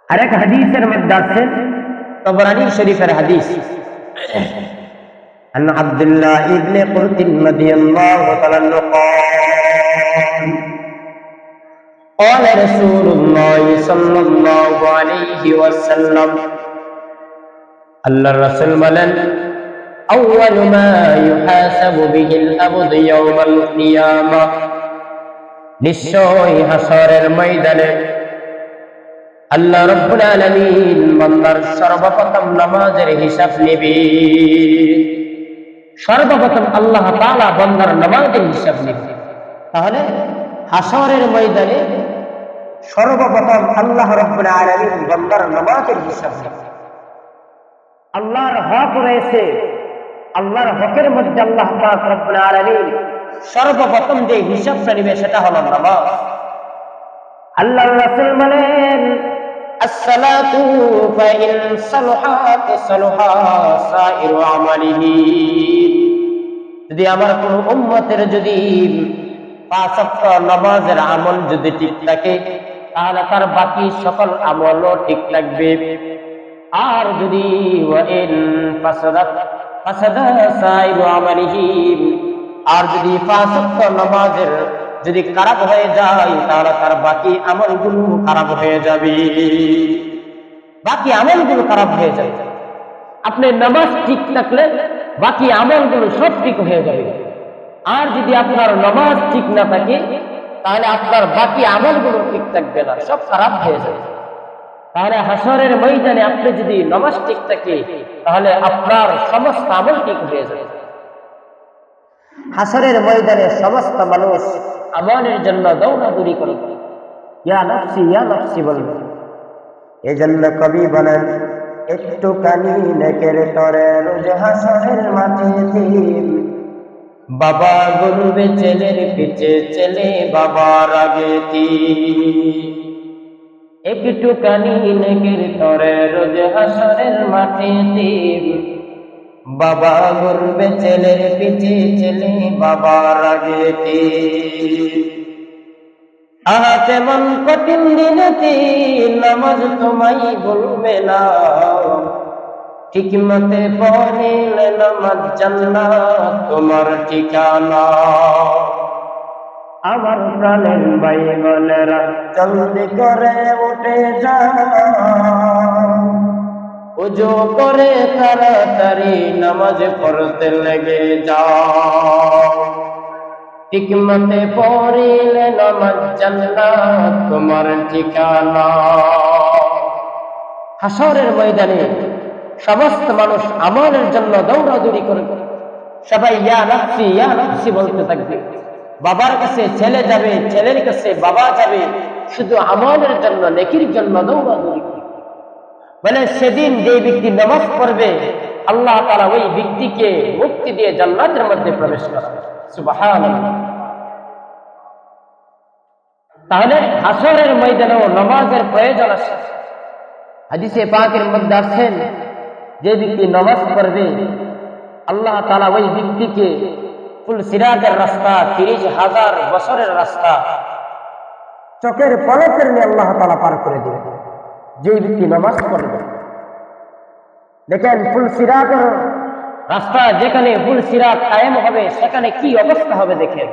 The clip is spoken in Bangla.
আরেক হাদিসের মধ্যে আছে তবরানী শরীফের হাদিস, عن عبد الله بن قرط رضي الله تعالى عنه قال رسول الله صلى الله عليه وسلم আল্লাহর রাসূল বলেন أول ما يحاسب به العبد يوم القيامة নিশ্চয় হাসরের ময়দানে আল্লাহ রাব্বুল আলামিন বান্দার সর্বপ্রথম নামাজের হিসাব নেবে। সর্বপ্রথম আল্লাহ তাআলা বান্দার নামাজের হিসাব নেবে। তাহলে হাসরের ময়দানে সর্বপ্রথম আল্লাহ রাব্বুল আলামিন বান্দার নামাজের হিসাব নেবে। আল্লাহর হক রয়েছে, আল্লাহর হকের মধ্যে আল্লাহ পাক রব্বুল আলামিন সর্বপ্রথম যে হিসাবটা নেবে সেটা হলো নামাজ। আল্লাহর রাসূল বলেন আসসালাতু ফাইন সালাহাত সালাহা সাইরু আমালিহি, যদি আমার কোন উম্মতের যদি পাঁচ ওয়াক্ত নামাজের আমল যদি ঠিক থাকে তাহলে তার বাকি সকল আমলও ঠিক থাকবে। আর যদি ওয়াইন ফাসাদাত ফাসাদা সাইরু আমালিহি, আর যদি পাঁচ ওয়াক্ত নামাজের যদি খারাপ হয়ে যায় তাহলে তার বাকি আমলগুলো খারাপ হয়ে যাবে। বাকি আমলগুলো খারাপ হয়ে যাবে। আপনি নামাজ ঠিক থাকলে বাকি আমলগুলো সব ঠিক হয়ে যাবে। আর যদি আপনার নামাজ ঠিক না থাকে তাহলে আপনার বাকি আমলগুলো ঠিক থাকবে না, সব খারাপ হয়ে যাবে। তাহলে হাসরের ময়দানে আপনি যদি নামাজ ঠিক থাকে তাহলে আপনার সমস্ত আমল ঠিক হয়ে যাবে। হাসরের ময়দানে সমস্ত মানুষ আমলের জন্য দৌড়াদৌড়ি করে, ইয়া নফসি বলবে। এই জন্য কবি বলেন একটুখানি নেকের তরে রোজ হাসরের মাঠে দিন, বাবা গরুবে ছেলের পিছে ছেলে বাবার আগে দিন। একটুখানি নেকের তরে রোজ হাসরের মাঠে দিন, বাবা গরুবে ছেলের পিছে ছেলে বাবার আগে দিন। আহা তেমন কঠিন দিনেতে নামাজ তোমায় বলবে না, ঠিক মতে পড়িলে নামাজ জান্নাত তোমার ঠিকানা। আমার প্রাণের ভাই বোনেরা জলদি করে উঠে যাও, ওযু করে তাড়াতাড়ি নামাজ পড়তে লেগে যাও, ঠিক মতে পড়িলে নামাজ জান্নাত তোমার ঠিকানা। হাসরের ময়দানে সমস্ত মানুষ আমলের জন্য দৌড়াদৌড়ি করে, সবাই ইয়া নফসি বলতে থাকবে। বাবার কাছে ছেলে যাবে, ছেলের কাছে বাবা যাবে, শুধু আমলের জন্য নেকির জন্য দৌড়াদৌড়ি করে। বলে সেদিন যে ব্যক্তি নামাজ পড়বে আল্লাহ তাআলা ওই ব্যক্তিকে মুক্তি দিয়ে জান্নাতের মধ্যে প্রবেশ করাবে। সুবহানাল্লাহ। তাহলে হাসরের ময়দানেও নামাজের প্রয়োজন আছে। হাদিসে পাকের মধ্যে আছেন যে ব্যক্তি নামাজ পড়বে আল্লাহ তাআলা ওই ব্যক্তিকে ফুল সিরাতের রাস্তা ৩০,০০০ বছরের রাস্তা চোখের পলকের নিয়ে আল্লাহ তাআলা পার করে দিবেন। যে ব্যক্তি নামাজ পড়বে, দেখেন ফুল সিরাতের রাস্তা, যেখানে ফুল সিরাত কায়েম হবে সেখানে কি অবস্থা হবে দেখেন।